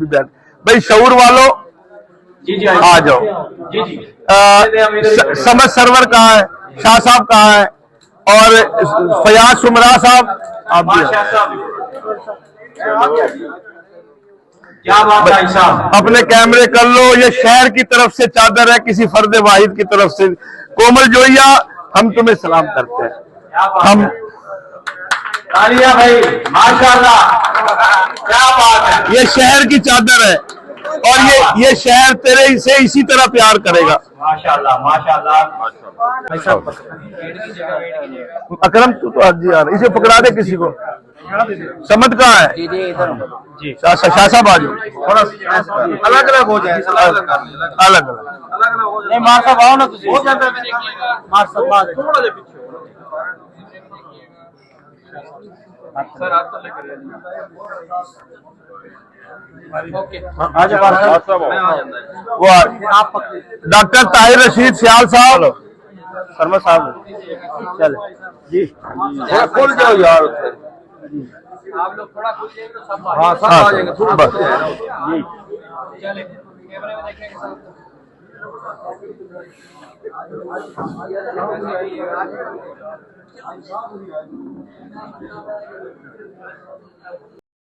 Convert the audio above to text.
भी बैठ। भाई शऊर वालों जी आ जाओ। जी समझ सरवर कहाँ है, शाह साहब कहाँ है, और फयाज सुमरा साहब आप भी क्या बात है साहब, अपने कैमरे कर लो। ये शहर की तरफ से चादर है, किसी फर्द वाहिद की तरफ से। कोमल जोइया हम तुम्हें सलाम करते हैं। हम तालियां भाई, माशाल्लाह, क्या बात है। ये शहर की चादर है और ये शहर तेरे से इसी तरह प्यार करेगा। माशाल्लाह माशाल्लाह। अकरम तू तो आज यार इसे पकड़ा दे किसी को। समझ कहाँ है जी, शाह साहब आ जाओ। थोड़ा अलग अलग हो जाए, अलग अलग नहीं मार साहब आओ ना, बहुत ज्यादा मार साहब थोड़ा जा पीछे सर, आप तो लेकर वो डॉक्टर ताहिर रशीद सियाल साहब, शर्मा साहब चल जी, खुल जाओ यार। आप लोग थोड़ा खुल जाएंगे तो सब हाँ सब आ जाएंगे थोड़ा जी। चले कैमरे में देखेंगे सब।